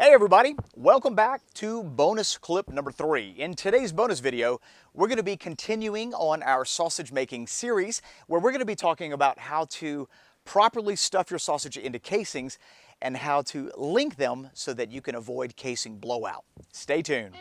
Hey everybody, welcome back to bonus clip number 3. In today's bonus video, we're going to be continuing on our sausage making series where we're going to be talking about how to properly stuff your sausage into casings and how to link them so that you can avoid casing blowout. Stay tuned.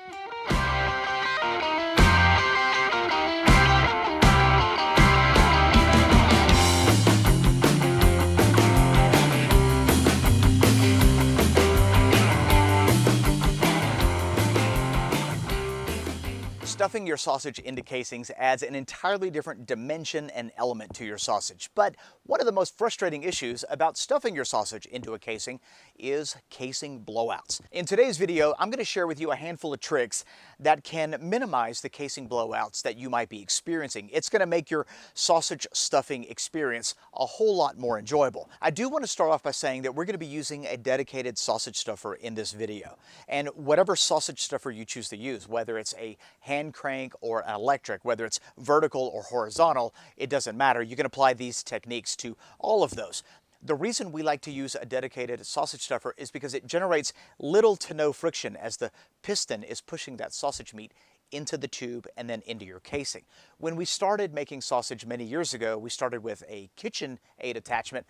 Stuffing your sausage into casings adds an entirely different dimension and element to your sausage. But one of the most frustrating issues about stuffing your sausage into a casing is casing blowouts. In today's video, I'm going to share with you a handful of tricks that can minimize the casing blowouts that you might be experiencing. It's going to make your sausage stuffing experience a whole lot more enjoyable. I do want to start off by saying that we're going to be using a dedicated sausage stuffer in this video. And whatever sausage stuffer you choose to use, whether it's a hand crank or an electric, whether it's vertical or horizontal, it doesn't matter. You can apply these techniques to all of those. The reason we like to use a dedicated sausage stuffer is because it generates little to no friction as the piston is pushing that sausage meat into the tube and then into your casing. When we started making sausage many years ago, we started with a KitchenAid attachment,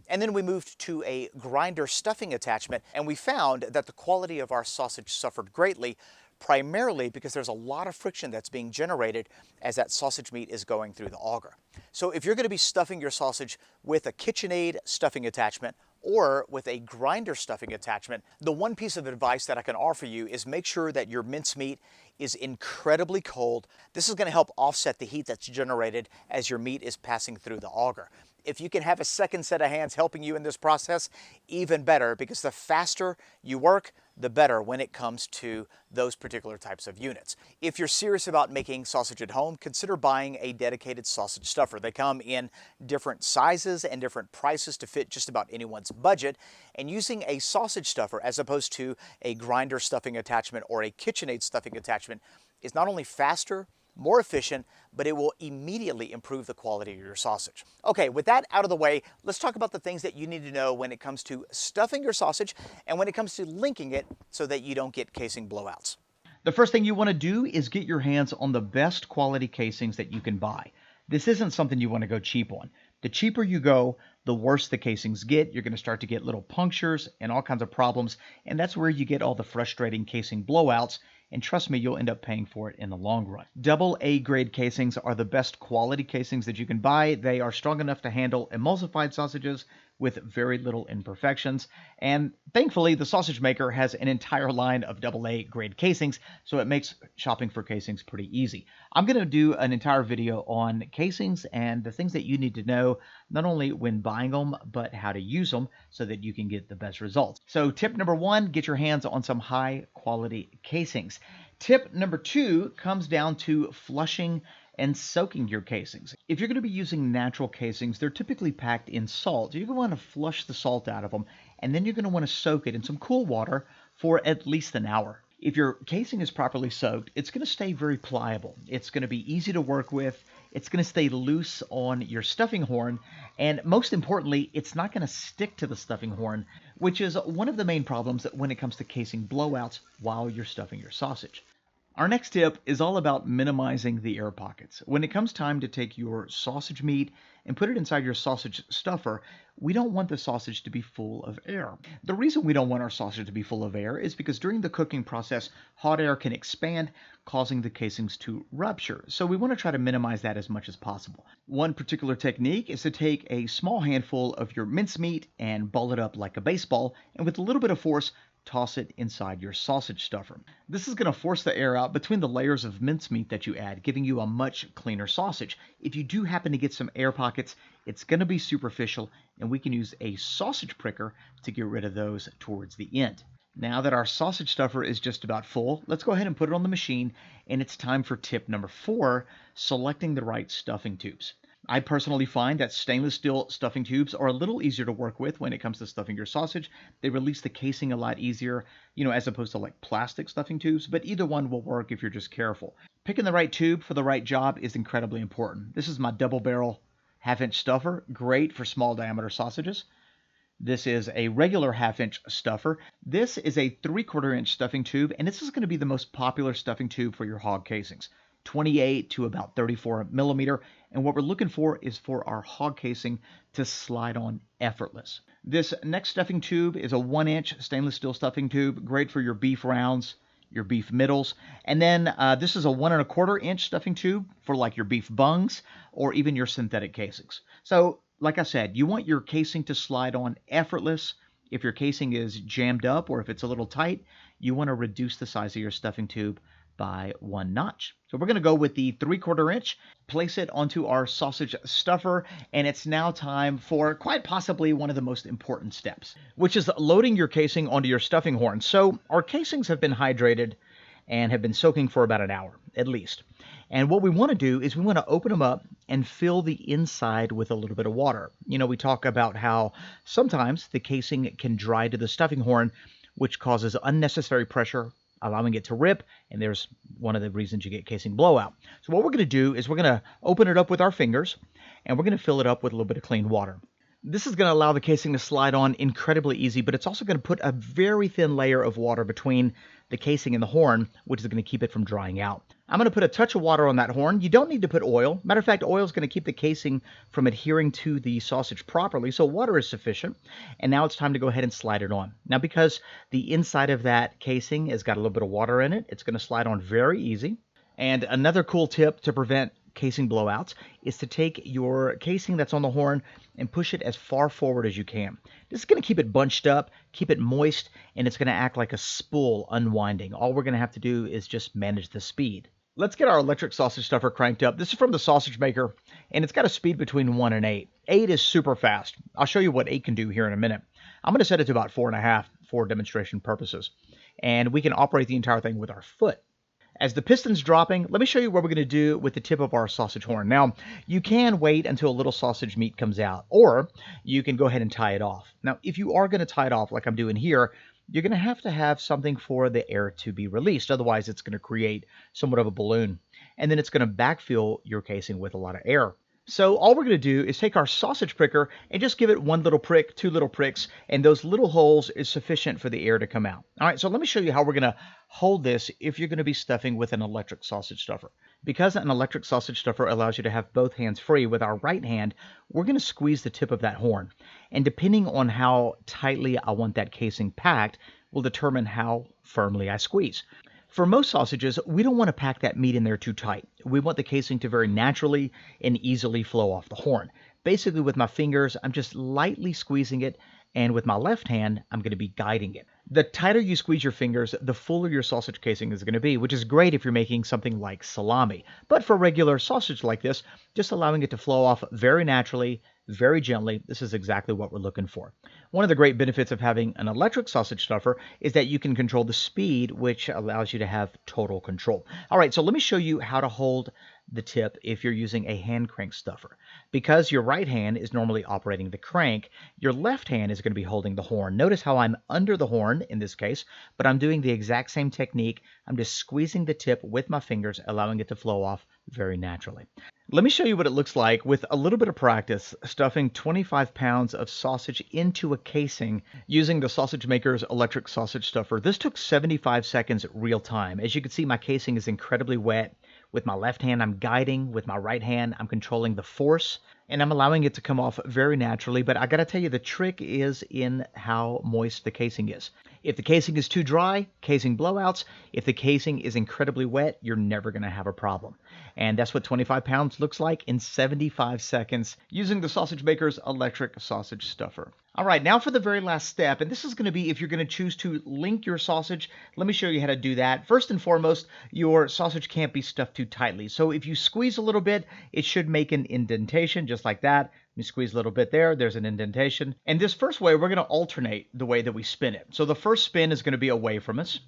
and then we moved to a grinder stuffing attachment, and we found that the quality of our sausage suffered greatly, primarily because there's a lot of friction that's being generated as that sausage meat is going through the auger. So if you're going to be stuffing your sausage with a KitchenAid stuffing attachment or with a grinder stuffing attachment, the one piece of advice that I can offer you is make sure that your mincemeat is incredibly cold. This is going to help offset the heat that's generated as your meat is passing through the auger. If you can have a second set of hands helping you in this process, even better, because the faster you work, the better when it comes to those particular types of units. If you're serious about making sausage at home, consider buying a dedicated sausage stuffer. They come in different sizes and different prices to fit just about anyone's budget, and using a sausage stuffer as opposed to a grinder stuffing attachment or a KitchenAid stuffing attachment is not only faster, more efficient, but it will immediately improve the quality of your sausage. Okay, with that out of the way, let's talk about the things that you need to know when it comes to stuffing your sausage and when it comes to linking it so that you don't get casing blowouts. The first thing you want to do is get your hands on the best quality casings that you can buy. This isn't something you want to go cheap on. The cheaper you go, the worse the casings get. You're going to start to get little punctures and all kinds of problems, and that's where you get all the frustrating casing blowouts. And trust me, you'll end up paying for it in the long run. AA grade casings are the best quality casings that you can buy. They are strong enough to handle emulsified sausages with very little imperfections. And thankfully, the sausage maker has an entire line of AA grade casings, so it makes shopping for casings pretty easy. I'm going to do an entire video on casings and the things that you need to know, not only when buying them, but how to use them so that you can get the best results. So tip number 1, get your hands on some high quality casings. Tip number 2 comes down to flushing and soaking your casings. If you're going to be using natural casings, they're typically packed in salt. You're going to want to flush the salt out of them, and then you're going to want to soak it in some cool water for at least an hour. If your casing is properly soaked, it's going to stay very pliable. It's going to be easy to work with. It's going to stay loose on your stuffing horn, and most importantly, it's not going to stick to the stuffing horn, which is one of the main problems when it comes to casing blowouts while you're stuffing your sausage. Our next tip is all about minimizing the air pockets. When it comes time to take your sausage meat and put it inside your sausage stuffer, we don't want the sausage to be full of air. The reason we don't want our sausage to be full of air is because during the cooking process, hot air can expand, causing the casings to rupture. So we want to try to minimize that as much as possible. One particular technique is to take a small handful of your mincemeat and ball it up like a baseball, and with a little bit of force, toss it inside your sausage stuffer. This is going to force the air out between the layers of mincemeat that you add, giving you a much cleaner sausage. If you do happen to get some air pockets, it's going to be superficial, and we can use a sausage pricker to get rid of those towards the end. Now that our sausage stuffer is just about full, let's go ahead and put it on the machine, and it's time for tip number 4, selecting the right stuffing tubes. I personally find that stainless steel stuffing tubes are a little easier to work with when it comes to stuffing your sausage. They release the casing a lot easier, as opposed to like plastic stuffing tubes, but either one will work if you're just careful. Picking the right tube for the right job is incredibly important. This is my double barrel 1/2-inch stuffer, great for small diameter sausages. This is a regular 1/2 inch stuffer. This is a 3/4 inch stuffing tube, and this is going to be the most popular stuffing tube for your hog casings. 28 to about 34 millimeter. And what we're looking for is for our hog casing to slide on effortless. This next stuffing tube is a 1-inch stainless steel stuffing tube, great for your beef rounds, your beef middles. And then this is a 1 1/4 inch stuffing tube for like your beef bungs or even your synthetic casings. So like I said, you want your casing to slide on effortless. If your casing is jammed up or if it's a little tight, you want to reduce the size of your stuffing tube by 1 notch. So we're going to go with the 3/4 inch, place it onto our sausage stuffer, and it's now time for quite possibly one of the most important steps, which is loading your casing onto your stuffing horn. So our casings have been hydrated and have been soaking for about an hour at least. And what we want to do is we want to open them up and fill the inside with a little bit of water. You know, we talk about how sometimes the casing can dry to the stuffing horn, which causes unnecessary pressure, allowing it to rip, and there's one of the reasons you get casing blowout. So what we're going to do is we're going to open it up with our fingers, and we're going to fill it up with a little bit of clean water. This is going to allow the casing to slide on incredibly easy, but it's also going to put a very thin layer of water between the casing and the horn, which is going to keep it from drying out. I'm going to put a touch of water on that horn. You don't need to put oil. Matter of fact, oil is going to keep the casing from adhering to the sausage properly, so water is sufficient. And now it's time to go ahead and slide it on. Now, because the inside of that casing has got a little bit of water in it, it's going to slide on very easy. And another cool tip to prevent casing blowouts is to take your casing that's on the horn and push it as far forward as you can. This is going to keep it bunched up, keep it moist, and it's going to act like a spool unwinding. All we're going to have to do is just manage the speed. Let's get our electric sausage stuffer cranked up. This is from the sausage maker, and it's got a speed between 1 and 8. 8 is super fast. I'll show you what 8 can do here in a minute. I'm going to set it to about 4.5 for demonstration purposes, and we can operate the entire thing with our foot. As the piston's dropping, let me show you what we're going to do with the tip of our sausage horn. Now, you can wait until a little sausage meat comes out, or you can go ahead and tie it off. Now, if you are going to tie it off like I'm doing here, you're going to have something for the air to be released. Otherwise, it's going to create somewhat of a balloon, and then it's going to backfill your casing with a lot of air. So all we're going to do is take our sausage pricker and just give it 1 little prick, 2 little pricks, and those little holes is sufficient for the air to come out. All right, so let me show you how we're going to hold this if you're going to be stuffing with an electric sausage stuffer. Because an electric sausage stuffer allows you to have both hands free, with our right hand, we're going to squeeze the tip of that horn. And depending on how tightly I want that casing packed will determine how firmly I squeeze. For most sausages, we don't want to pack that meat in there too tight. We want the casing to very naturally and easily flow off the horn. Basically, with my fingers, I'm just lightly squeezing it, and with my left hand, I'm going to be guiding it. The tighter you squeeze your fingers, the fuller your sausage casing is going to be, which is great if you're making something like salami. But for regular sausage like this, just allowing it to flow off very naturally, very gently, this is exactly what we're looking for. One of the great benefits of having an electric sausage stuffer is that you can control the speed, which allows you to have total control. All right, so let me show you how to hold the tip if you're using a hand crank stuffer. Because your right hand is normally operating the crank, your left hand is going to be holding the horn. Notice how I'm under the horn in this case, but I'm doing the exact same technique. I'm just squeezing the tip with my fingers, allowing it to flow off very naturally. Let me show you what it looks like with a little bit of practice stuffing 25 pounds of sausage into a casing using the sausage maker's electric sausage stuffer. This took 75 seconds real time. As you can see, my casing is incredibly wet. With my left hand, I'm guiding. With my right hand, I'm controlling the force, and I'm allowing it to come off very naturally. But I got to tell you, the trick is in how moist the casing is. If the casing is too dry, casing blowouts. If the casing is incredibly wet, you're never going to have a problem. And that's what 25 pounds looks like in 75 seconds using the sausage maker's electric sausage stuffer. All right, now for the very last step, and this is going to be if you're going to choose to link your sausage. Let me show you how to do that. First and foremost, your sausage can't be stuffed too tightly. So if you squeeze a little bit, it should make an indentation just like that. You squeeze a little bit there, there's an indentation. And this first way, we're going to alternate the way that we spin it. So the first spin is going to be away from us,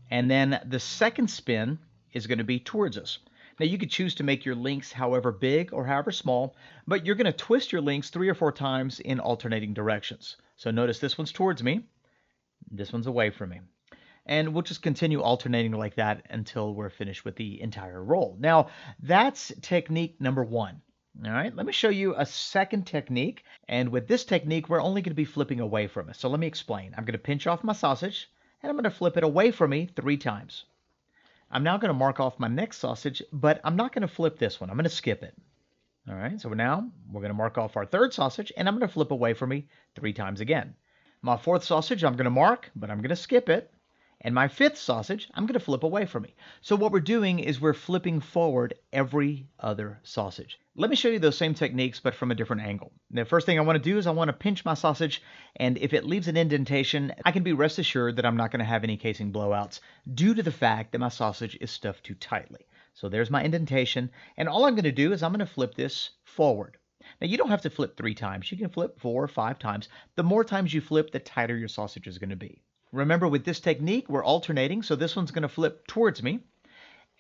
and then the second spin is going to be towards us. Now you could choose to make your links however big or however small, but you're going to twist your links 3 or 4 times in alternating directions. So notice this one's towards me, this one's away from me. And we'll just continue alternating like that until we're finished with the entire roll. Now, that's technique number 1. All right, let me show you a second technique. And with this technique, we're only going to be flipping away from it. So let me explain. I'm going to pinch off my sausage, and I'm going to flip it away from me 3 times. I'm now going to mark off my next sausage, but I'm not going to flip this one. I'm going to skip it. All right, so now we're going to mark off our third sausage, and I'm going to flip away from me 3 times again. My fourth sausage, I'm going to mark, but I'm going to skip it. And my fifth sausage, I'm going to flip away from me. So what we're doing is we're flipping forward every other sausage. Let me show you those same techniques, but from a different angle. The first thing I want to do is I want to pinch my sausage, and if it leaves an indentation, I can be rest assured that I'm not going to have any casing blowouts due to the fact that my sausage is stuffed too tightly. So there's my indentation, and all I'm going to do is I'm going to flip this forward. Now, you don't have to flip 3 times. You can flip 4 or 5 times. The more times you flip, the tighter your sausage is going to be. Remember, with this technique, we're alternating. So this one's going to flip towards me,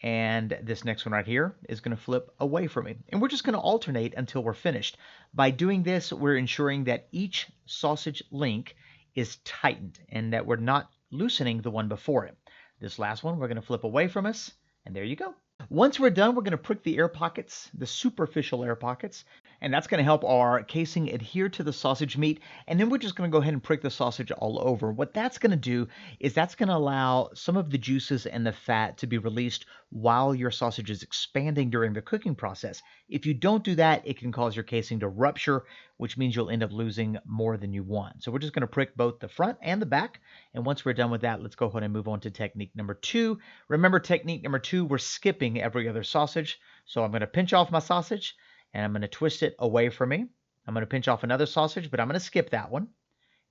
and this next one right here is going to flip away from me. And we're just going to alternate until we're finished. By doing this, we're ensuring that each sausage link is tightened and that we're not loosening the one before it. This last one, we're going to flip away from us, and there you go. Once we're done, we're going to prick the air pockets, the superficial air pockets, and that's going to help our casing adhere to the sausage meat. And then we're just going to go ahead and prick the sausage all over. What that's going to do is that's going to allow some of the juices and the fat to be released while your sausage is expanding during the cooking process. If you don't do that, it can cause your casing to rupture, which means you'll end up losing more than you want. So we're just going to prick both the front and the back. And once we're done with that, let's go ahead and move on to technique number 2. Remember, technique number 2, we're skipping every other sausage. So I'm going to pinch off my sausage, and I'm going to twist it away from me. I'm going to pinch off another sausage, but I'm going to skip that one.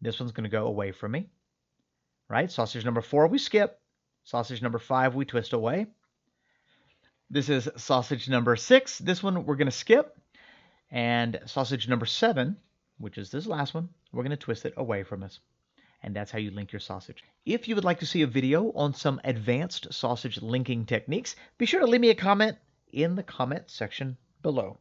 This one's going to go away from me. Right? Sausage number 4, we skip. Sausage number 5, we twist away. This is sausage number 6. This one we're going to skip. And sausage number 7, which is this last one, we're going to twist it away from us. And that's how you link your sausage. If you would like to see a video on some advanced sausage linking techniques, be sure to leave me a comment in the comment section below.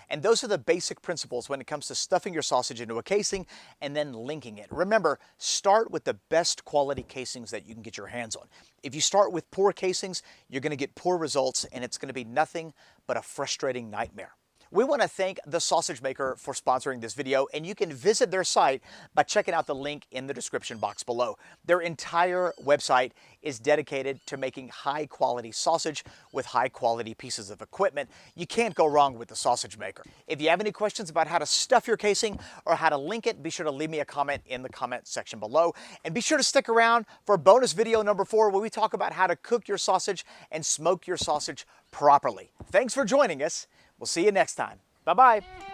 And those are the basic principles when it comes to stuffing your sausage into a casing and then linking it. Remember, start with the best quality casings that you can get your hands on. If you start with poor casings, you're going to get poor results, and it's going to be nothing but a frustrating nightmare. We want to thank The Sausage Maker for sponsoring this video, and you can visit their site by checking out the link in the description box below. Their entire website is dedicated to making high-quality sausage with high-quality pieces of equipment. You can't go wrong with The Sausage Maker. If you have any questions about how to stuff your casing or how to link it, be sure to leave me a comment in the comment section below. And be sure to stick around for bonus video number 4, where we talk about how to cook your sausage and smoke your sausage properly. Thanks for joining us. We'll see you next time. Bye-bye.